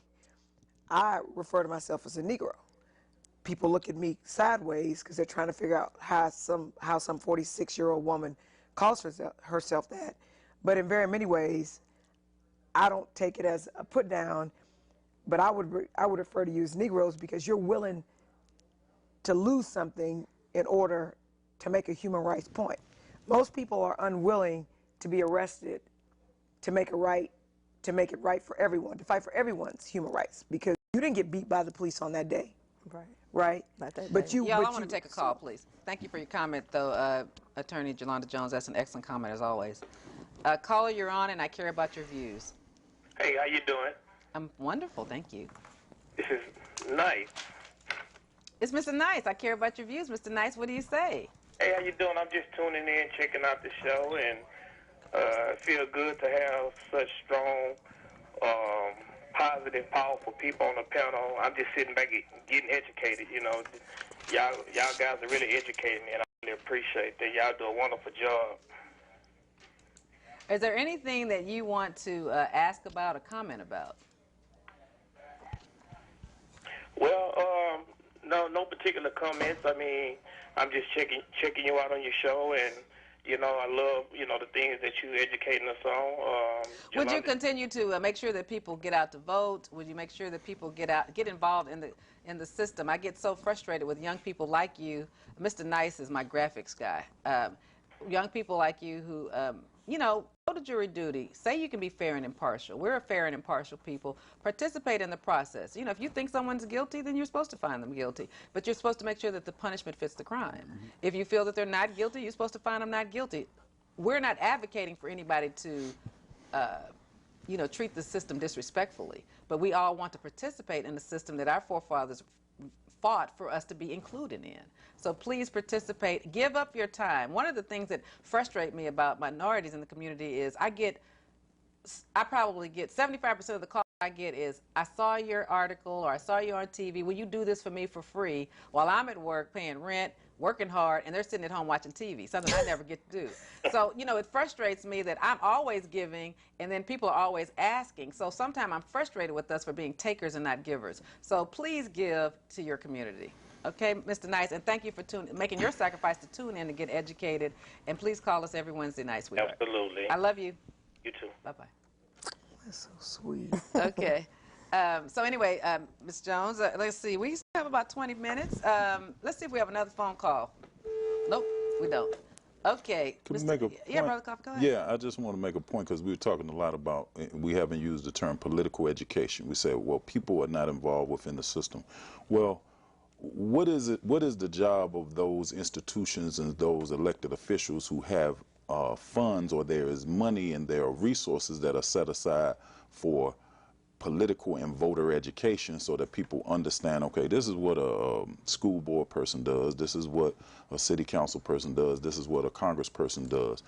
I refer to myself as a Negro. People look at me sideways because they're trying to figure out how some 46-year-old woman calls herself that. But in very many ways, I don't take it as a put down, but I would refer to you as Negroes because you're willing to lose something in order to make a human rights point. Most people are unwilling to be arrested to make it right for everyone, to fight for everyone's human rights, because you didn't get beat by the police on that day. Right? Not that day. Y'all, I want to take a call, please. Thank you for your comment, though, Attorney Jolanda Jones. That's an excellent comment, as always. Caller, you're on, and I care about your views. Hey, how you doing? I'm wonderful, thank you. This is Nice. It's Mr. Nice. I care about your views, Mr. Nice. What do you say? Hey, how you doing? I'm just tuning in, checking out the show, and feel good to have such strong, positive, powerful people on the panel. I'm just sitting back getting educated, you know. Y'all guys are really educating me, and I really appreciate that. Y'all do a wonderful job. Is there anything that you want to ask about or comment about? Well, no particular comments. I mean, I'm just checking you out on your show, and you know, I love, you know, the things that you're educating us on. Would you continue to make sure that people get out to vote? Would you make sure that people get involved in the system? I get so frustrated with young people like you. Mr. Nice is my graphics guy. Young people like you who, you know, go to jury duty. Say you can be fair and impartial. We're a fair and impartial people. Participate in the process. You know, if you think someone's guilty, then you're supposed to find them guilty. But you're supposed to make sure that the punishment fits the crime. Mm-hmm. If you feel that they're not guilty, you're supposed to find them not guilty. We're not advocating for anybody to, you know, treat the system disrespectfully. But we all want to participate in the system that our forefathers fought for us to be included in. So please participate. Give up your time. One of the things that frustrate me about minorities in the community is I get I probably get 75% of the calls I get is, I saw your article or I saw you on TV. Will you do this for me for free while I'm at work paying rent, working hard, and they're sitting at home watching TV, something I never get to do. So, you know, it frustrates me that I'm always giving and then people are always asking. So sometimes I'm frustrated with us for being takers and not givers. So please give to your community. Okay, Mr. Nice, and thank you for making your sacrifice to tune in to get educated. And please call us every Wednesday night, sweetheart. Absolutely. I love you. You too. Bye-bye. That's so sweet. Okay. So anyway, Ms. Jones, let's see. We still have about 20 minutes. Let's see if we have another phone call. Nope, we don't. Okay. Can we make a point? Yeah, Brother Koffi, go ahead. Yeah, I just want to make a point because we were talking a lot about, we haven't used the term political education. We say, well, people are not involved within the system. Well, what is it? What is the job of those institutions and those elected officials who have funds, or there is money and there are resources that are set aside for political and voter education, so that people understand, okay, this is what a school board person does, this is what a city council person does, this is what a congressperson does.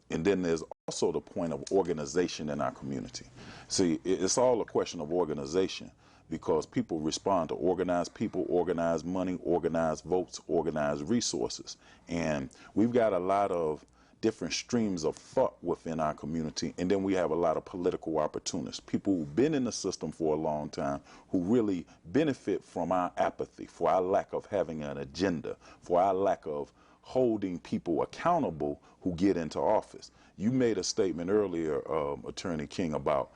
And then there's also the point of organization in our community. See, it's all a question of organization, because people respond to organized people, organized money, organized votes, organized resources. And we've got a lot of different streams of thought within our community, and then we have a lot of political opportunists, people who've been in the system for a long time, who really benefit from our apathy, for our lack of having an agenda, for our lack of holding people accountable who get into office. You made a statement earlier, Attorney King, about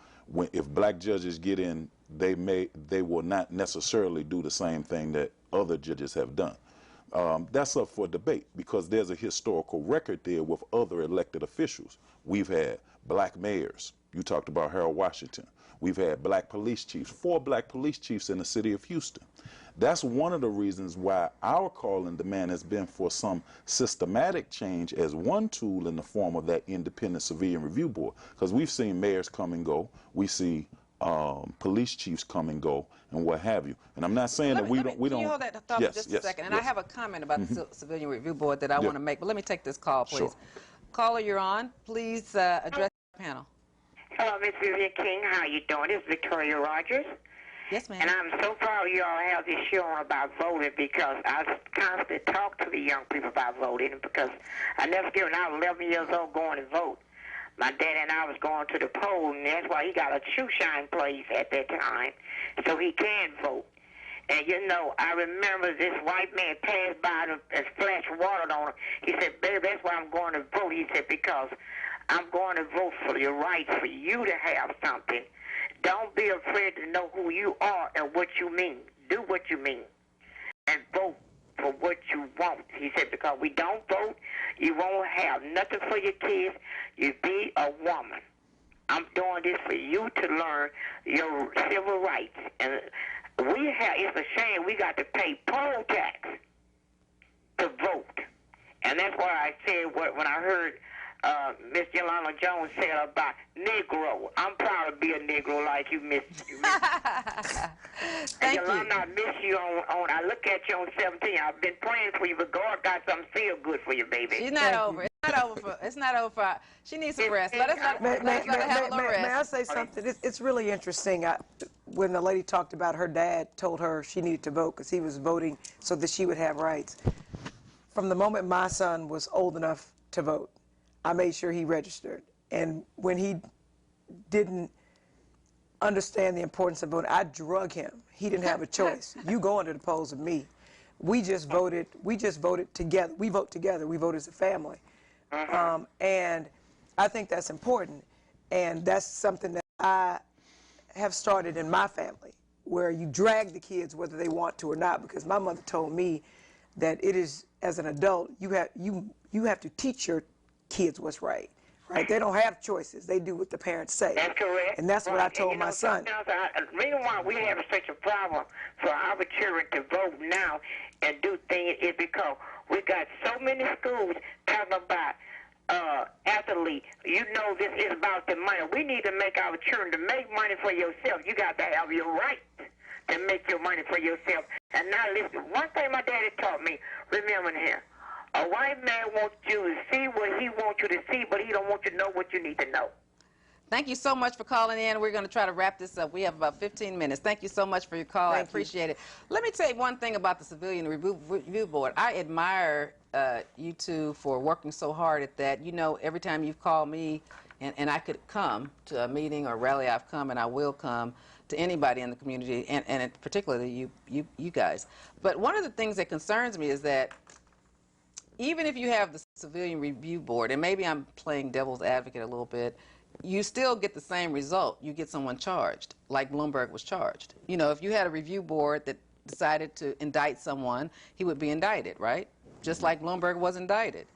if black judges get in, they will not necessarily do the same thing that other judges have done. That's up for debate, because there's a historical record there with other elected officials. We've had black mayors. You talked about Harold Washington. We've had black police chiefs, 4 black police chiefs in the city of Houston. That's one of the reasons why our call and demand has been for some systematic change as one tool in the form of that independent civilian review board. Because we've seen mayors come and go. We see police chiefs come and go, and what have you. And I'm not saying that we don't. Can you hold that thought for just a second? And I have a comment about the Civilian Review Board that I want to make, but let me take this call, please. Sure. Caller, you're on. Please address the panel. Hello, Miss Vivian King. How you doing? This is Victoria Rogers. Yes, ma'am. And I'm so proud you all have this show on about voting, because I constantly talk to the young people about voting, because I never forget when I was 11 years old going to vote. My dad and I was going to the poll, and that's why he got a shoe shine place at that time, so he can vote. And, you know, I remember this white man passed by and splashed water on him. He said, baby, that's why I'm going to vote. He said, because I'm going to vote for your right, for you to have something. Don't be afraid to know who you are and what you mean. Do what you mean. And vote for what you want. He said, because we don't vote, you won't have nothing for your kids. You be a woman. I'm doing this for you to learn your civil rights. And it's a shame we got to pay poll tax to vote. And that's why I said when I heard Miss Jolanda Jones said about Negro. I'm proud to be a Negro like you, Miss. Thank Jolanda, you. I miss you on. I look at you on 17. I've been praying for you, but God got something feel good for you, baby. She's not over. It's not over for. She needs some rest. Let us let her have a little rest. May I say something? It's really interesting. When the lady talked about her dad told her she needed to vote because he was voting so that she would have rights. From the moment my son was old enough to vote, I made sure he registered. And when he didn't understand the importance of voting, I drug him. He didn't have a choice. You go into the polls with me. We just voted together. We vote together. We vote as a family. And I think that's important. And that's something that I have started in my family, where you drag the kids whether they want to or not, because my mother told me that it is, as an adult, you have to teach your kids what's right. Right? They don't have choices. They do what the parents say. That's correct. And that's what I told my son. The reason why we have such a problem for our children to vote now and do things is because we got so many schools talking about athlete. You know, this is about the money. We need to make our children to make money for yourself. You got to have your right to make your money for yourself. And now listen, one thing my daddy taught me, remember here, a white man wants you to see what he wants you to see, but he don't want you to know what you need to know. Thank you so much for calling in. We're going to try to wrap this up. We have about 15 minutes. Thank you so much for your call. I appreciate it. Let me tell you one thing about the Civilian Review Board. I admire you two for working so hard at that. You know, every time you've called me and I could come to a meeting or rally, I've come and I will come to anybody in the community, and particularly you guys. But one of the things that concerns me is that even if you have the Civilian Review Board, and maybe I'm playing devil's advocate a little bit, you still get the same result. You get someone charged, like Bloomberg was charged. You know, if you had a review board that decided to indict someone, he would be indicted, right? Just like Bloomberg was indicted.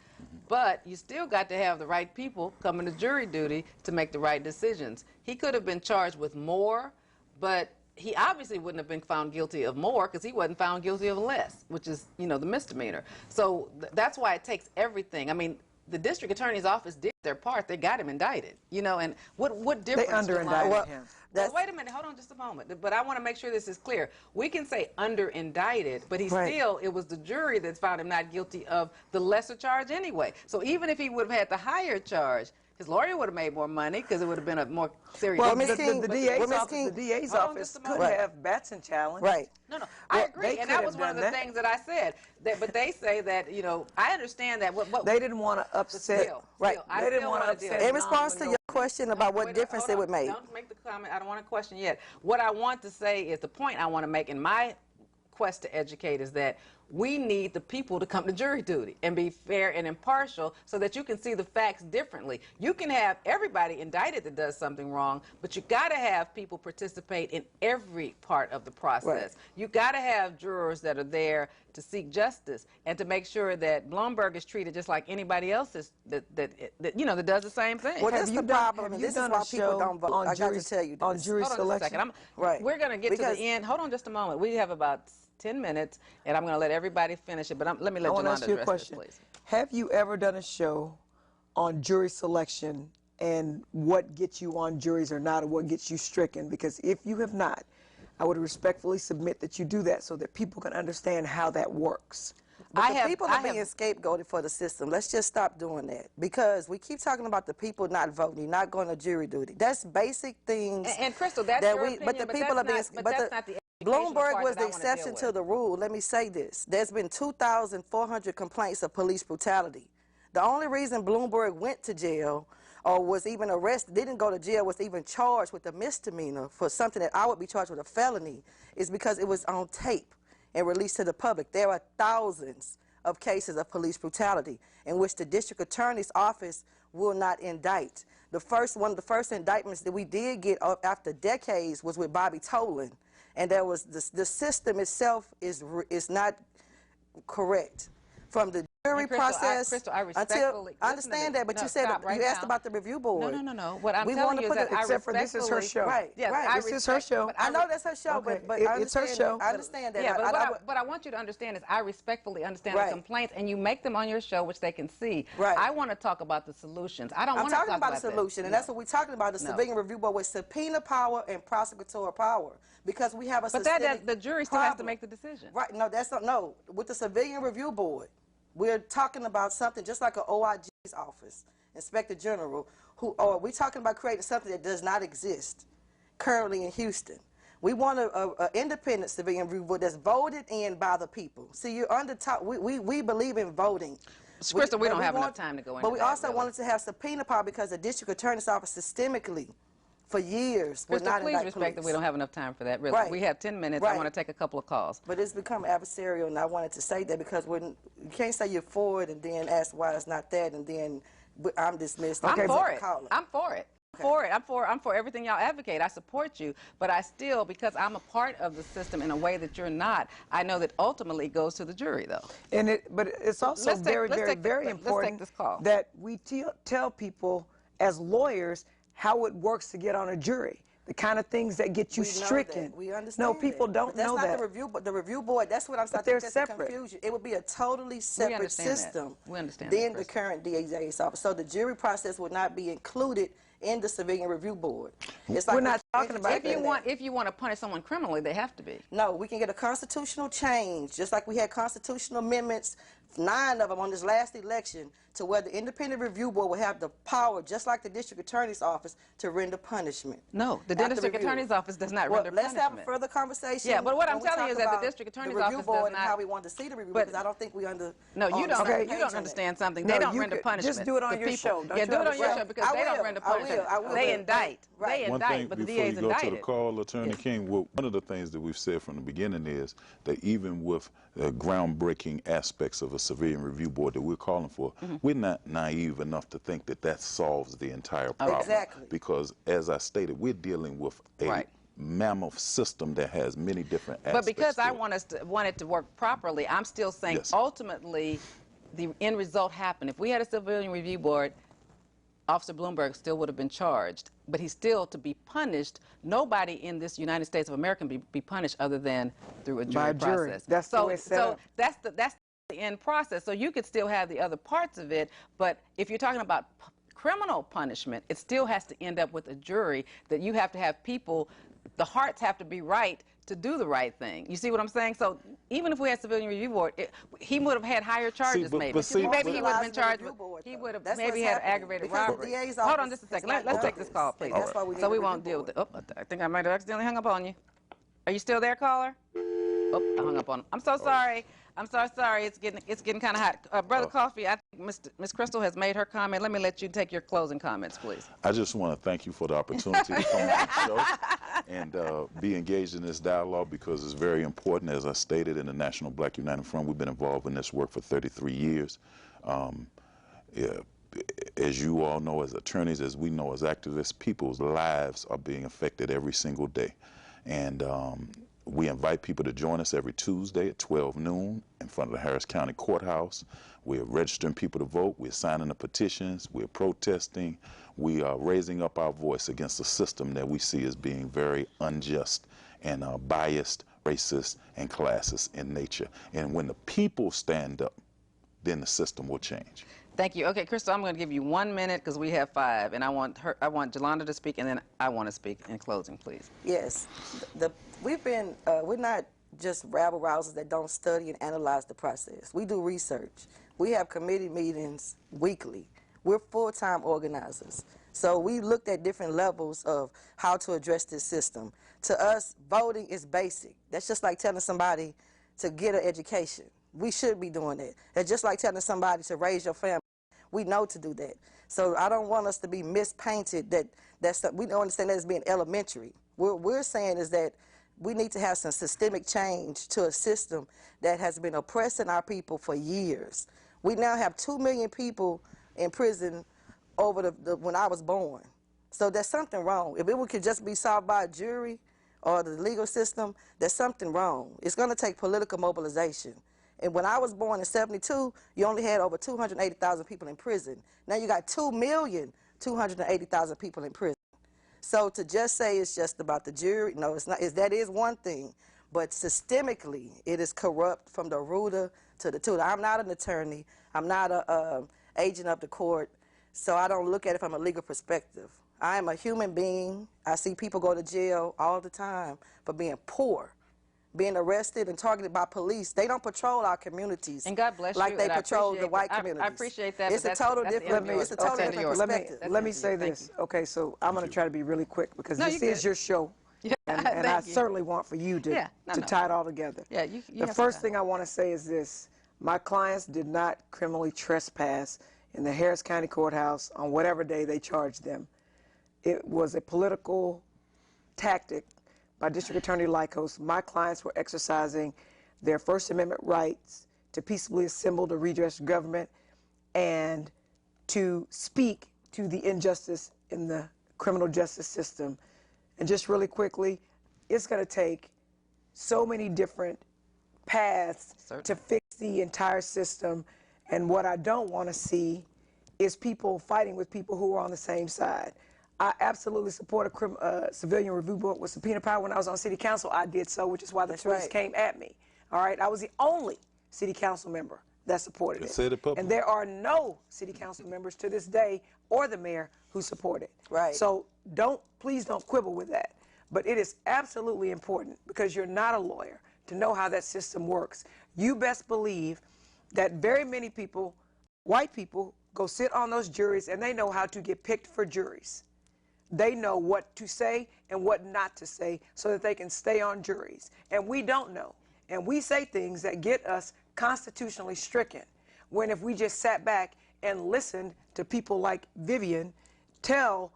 But you still got to have the right people coming to jury duty to make the right decisions. He could have been charged with more, but he obviously wouldn't have been found guilty of more because he wasn't found guilty of less, which is, you know, the misdemeanor. So that's why it takes everything. I mean, the district attorney's office did their part. They got him indicted, you know, and what difference? They under-indicted him. Well, wait a minute, hold on just a moment. But I want to make sure this is clear. We can say under-indicted, but he still, it was the jury that found him not guilty of the lesser charge anyway. So even if he would have had the higher charge, his lawyer would have made more money because it would have been a more serious. Well, the DA's office could have Batson challenge. Right. No, I agree, and that was one of the things that I said. But they say that, you know, I understand that. They didn't want to upset. They didn't want to upset. In response to your question about what difference it would make. Don't make the comment. I don't want to question yet. What I want to say is the point I want to make in my quest to educate is that we need the people to come to jury duty and be fair and impartial so that you can see the facts differently. You can have everybody indicted that does something wrong, but you got to have people participate in every part of the process. You got to have jurors that are there to seek justice and to make sure that Bloomberg is treated just like anybody else is that you know, that does the same thing. Well, that's the problem, and this is why people don't vote. I got to tell you this. On jury selection. We're going to get to the end. Hold on just a moment. We have about 10 minutes, and I'm going to let everybody finish it, but let me let Jolanda address this, please. Have you ever done a show on jury selection and what gets you on juries or not, or what gets you stricken? Because if you have not, I would respectfully submit that you do that so that people can understand how that works. But people are being scapegoated for the system. Let's just stop doing that, because we keep talking about the people not voting, not going to jury duty. That's basic things. And Krystal, that's your opinion, but the people are being. But that's not the Bloomberg was the exception to the rule. Let me say this. There's been 2,400 complaints of police brutality. The only reason Bloomberg went to jail or was even arrested, didn't go to jail, was even charged with a misdemeanor for something that I would be charged with a felony, is because it was on tape and released to the public. There are thousands of cases of police brutality in which the district attorney's office will not indict. One of the first indictments that we did get after decades was with Bobby Tolan. And there was the system itself is not correct from the jury process. Krystal, I respectfully understand that, but you said you asked about the review board. No. What I'm telling you is that except for this is her show. Right. This is her show. I know that's her show, but it's her show. I understand that. Yeah, but what I want you to understand is I respectfully understand the complaints, and you make them on your show, which they can see. Right. I want to talk about the solutions. I don't want to talk about the solution, and that's what we're talking about. The Civilian Review Board with subpoena power and prosecutorial power, because we have a systemic But the jury still has to make the decision. Right. No, that's not. No, with the Civilian Review Board, we're talking about something just like an OIG's office, Inspector General, we're talking about creating something that does not exist currently in Houston. We want an independent Civilian Review Board that's voted in by the people. See, you're under top. We believe in voting. Krystal, we don't have enough time to go into that. But we also wanted to have subpoena power because the district attorney's office systemically, for years, would not please respect that we don't have enough time for that, really. Right. We have 10 minutes. I want to take a couple of calls. But it's become adversarial, and I wanted to say that because you can't say you're for it and then ask why it's not that, and then I'm dismissed. I'm for it. I'm for it. I'm for everything y'all advocate. I support you, but I still, because I'm a part of the system in a way that you're not, I know that ultimately it goes to the jury, though. But it's also very important that we tell people as lawyers how it works to get on a jury, the kind of things that get you stricken. We understand. No, people don't know that. That's not the review, but the review board. That's what I'm saying. They're separate. Confusion. It would be a totally separate system. We understand. Than the current DA's office. So the jury process would not be included in the Civilian Review Board. It's like we're not talking about if you want to punish someone criminally, they have to be. No, we can get a constitutional change, just like we had constitutional amendments 9 of them on this last election, to where the independent review board will have the power, just like the district attorney's office, to render punishment. No, the district attorney's office does not render Let's punishment. have a further conversation. Yeah, but what I'm telling you is that the district attorney's office does board not. And how we want to see the review, because I don't think we No, you don't. Okay. You don't understand something. No, They don't you render could punishment. just do it on The your people. show. Don't Yeah, you do it on your understand? show because they don't render punishment. They indict. They One indict, thing but the before DA's you go to the indicted. call, Attorney King, one of the things that we've said from the beginning is that even with the groundbreaking aspects of a civilian review board that we're calling for, we're not naive enough to think that that solves the entire problem. Exactly. Because, as I stated, we're dealing with a mammoth system that has many different aspects. But because I to it. want it to work properly, I'm still saying ultimately the end result happened. If we had a civilian review board, Officer Bloomberg still would have been charged, but he's still to be punished. Nobody in this United States of America can be punished other than through a jury process. That's the way it's set up. that's the end process. So you could still have the other parts of it, but if you're talking about criminal punishment, it still has to end up with a jury. That you have to have people, the hearts have to be right to do the right thing. You see what I'm saying? So even if we had civilian review board, he would have had higher charges. Maybe he would have been charged with. He would have maybe had aggravated robbery. Hold on just a second. Let's take this call, please. So we won't deal with it. Oh, I think I might have accidentally hung up on you. Are you still there, caller? Oh, I hung up on him. I'm so sorry. I'm so sorry. It's getting kind of hot. Brother Koffi, I think Ms. Krystal has made her comment. Let me let you take your closing comments, please. I just want to thank you for the opportunity to come on the show and be engaged in this dialogue, because it's very important. As I stated, in the National Black United Front, we've been involved in this work for 33 years. As you all know, as attorneys, as we know as activists, people's lives are being affected every single day. And we invite people to join us every Tuesday at 12 noon in front of the Harris County Courthouse. We're registering people to vote. We're signing the petitions. We're protesting. We are raising up our voice against a system that we see as being very unjust and biased, racist, and classist in nature. And when the people stand up, then the system will change. Thank you. Okay, Krystal, I'm going to give you 1 minute because we have 5, and I want Jolanda to speak, and then I want to speak in closing, please. Yes, we're not just rabble rousers that don't study and analyze the process. We do research. We have committee meetings weekly. We're full-time organizers. So we looked at different levels of how to address this system. To us, voting is basic. That's just like telling somebody to get an education. We should be doing that. It's just like telling somebody to raise your family. We know to do that. So I don't want us to be mispainted we don't understand that as being elementary. What we're saying is that we need to have some systemic change to a system that has been oppressing our people for years. We now have 2 million people in prison over when I was born. So there's something wrong. If it could just be solved by a jury or the legal system, there's something wrong. It's going to take political mobilization. And when I was born in '72, you only had over 280,000 people in prison. Now you got 2,280,000 people in prison. So to just say it's just about the jury, no, it's not. That is one thing, but systemically, it is corrupt from the rooter to the tutor. I'm not an attorney. I'm not an agent of the court, so I don't look at it from a legal perspective. I am a human being. I see people go to jail all the time for being poor, being arrested and targeted by police. They don't patrol our communities. And God bless like you, they patrol the white communities. I appreciate that. It's a total different. It's a total different perspective. Let me say this. Okay, so I'm going to try to be really quick because this is your show, and I certainly want for you to tie it all together. Yeah, the first thing I want to say is this: my clients did not criminally trespass in the Harris County Courthouse on whatever day they charged them. It was a political tactic by District Attorney Lykos. My clients were exercising their First Amendment rights to peaceably assemble to redress government and to speak to the injustice in the criminal justice system. And just really quickly, it's going to take so many different paths to fix the entire system. And what I don't want to see is people fighting with people who are on the same side. I absolutely support a civilian review board with subpoena power. When I was on city council, I did so, which is why the police came at me. All right, I was the only city council member that supported it. And there are no city council members to this day, or the mayor, who support it. Right. So please don't quibble with that. But it is absolutely important, because you're not a lawyer, to know how that system works. You best believe that very many people, white people, go sit on those juries and they know how to get picked for juries. They know what to say and what not to say so that they can stay on juries. And we don't know. And we say things that get us constitutionally stricken. When if we just sat back and listened to people like Vivian tell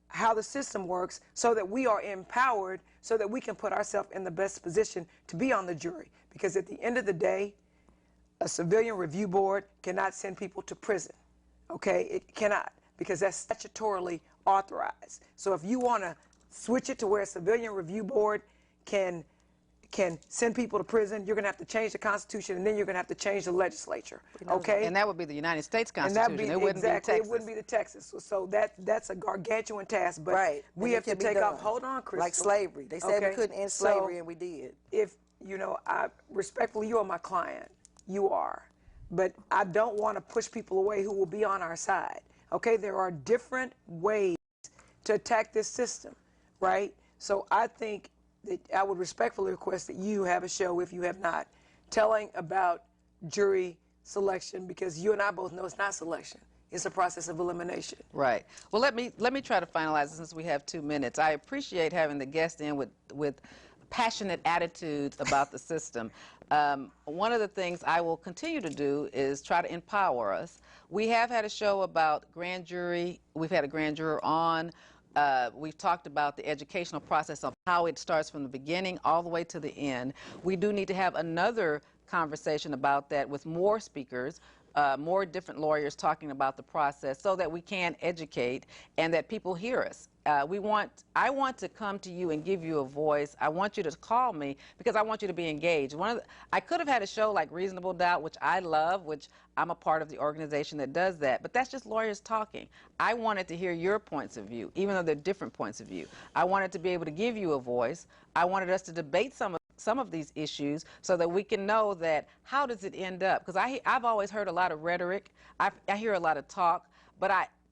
how the system works so that we are empowered, so that we can put ourselves in the best position to be on the jury. Because at the end of the day, a civilian review board cannot send people to prison. Okay, it cannot, because that's statutorily authorized. So if you want to switch it to where a civilian review board can send people to prison, you're going to have to change the Constitution, and then you're going to have to change the legislature. Okay, and that would be the United States Constitution. And it wouldn't be Texas. It wouldn't be the Texas. So that's a gargantuan task. But right. we have to take off. Hold on, Krystal. Like slavery. They said we couldn't end slavery, and we did. If I respectfully, you are my client. You are. But I don't want to push people away who will be on our side. Okay, there are different ways to attack this system, right? So I think that I would respectfully request that you have a show, if you have not, telling about jury selection, because you and I both know it's not selection. It's a process of elimination. Right. Well, let me try to finalize since we have 2 minutes. I appreciate having the guest in with passionate attitudes about the system. One of the things I will continue to do is try to empower us. We have had a show about grand jury. We've had a grand juror on. We've talked about the educational process of how it starts from the beginning all the way to the end. We do need to have another conversation about that with more speakers, more different lawyers talking about the process so that we can educate and that people hear us. I want to come to you and give you a voice. I want you to call me because I want you to be engaged. I could have had a show like Reasonable Doubt, which I love, which I'm a part of the organization that does that, but that's just lawyers talking. I wanted to hear your points of view, even though they're different points of view. I wanted to be able to give you a voice. I wanted us to debate some of these issues so that we can know that how does it end up? Because I've always heard a lot of rhetoric. I hear a lot of talk, but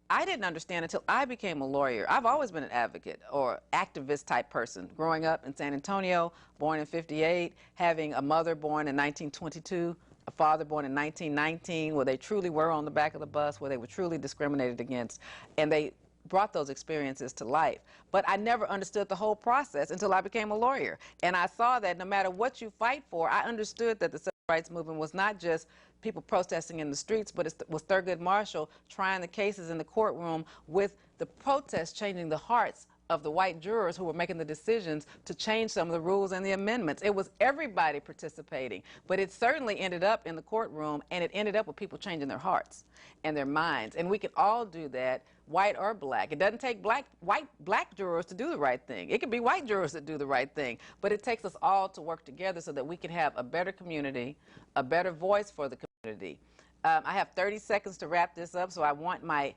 I didn't understand until I became a lawyer. I've always been an advocate or activist type person. Growing up in San Antonio, born in '58, having a mother born in 1922, a father born in 1919, where they truly were on the back of the bus, where they were truly discriminated against, and they brought those experiences to life. But I never understood the whole process until I became a lawyer. And I saw that no matter what you fight for, I understood that the civil rights movement was not just people protesting in the streets, but it was Thurgood Marshall trying the cases in the courtroom with the protests changing the hearts of the white jurors who were making the decisions to change some of the rules and the amendments. It was everybody participating, but it certainly ended up in the courtroom, and it ended up with people changing their hearts and their minds. And we can all do that, white or black. It doesn't take black jurors to do the right thing. It could be white jurors that do the right thing, but it takes us all to work together so that we can have a better community, a better voice for the community. I have 30 seconds to wrap this up, so I want my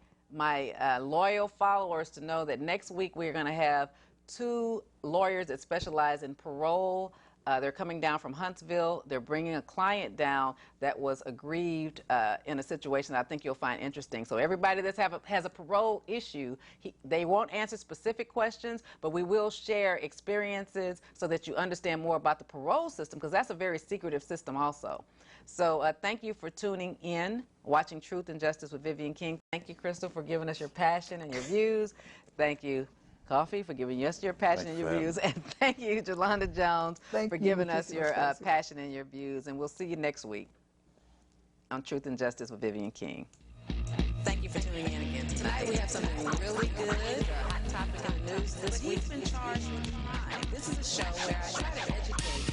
loyal followers to know that next week we're going to have 2 lawyers that specialize in parole. They're coming down from Huntsville. They're bringing a client down that was aggrieved in a situation that I think you'll find interesting. So everybody that has a parole issue, they won't answer specific questions, but we will share experiences so that you understand more about the parole system, because that's a very secretive system also. So thank you for tuning in, watching Truth and Justice with Vivian King. Thank you, Krystal, for giving us your passion and your views. Thank you, Koffi, for giving us your passion and your views. And thank you, Jolanda Jones, for giving us your passion and your views. And we'll see you next week on Truth and Justice with Vivian King. Thank you for tuning in again. Tonight we have something really good, a hot topic in the news this week. We've been charged with crime. This is a show where I try to educate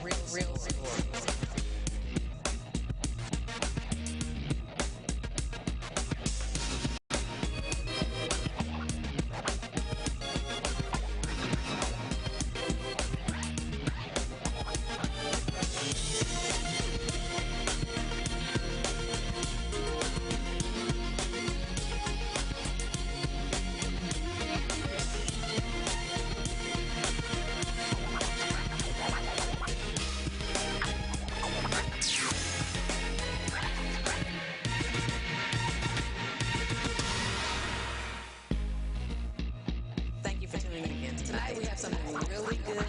real stories. tuning in again tonight. We have something really good, a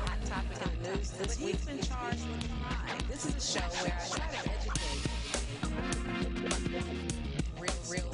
hot topic in the news this week. He's been charged with a crime. This is a show where I try to educate real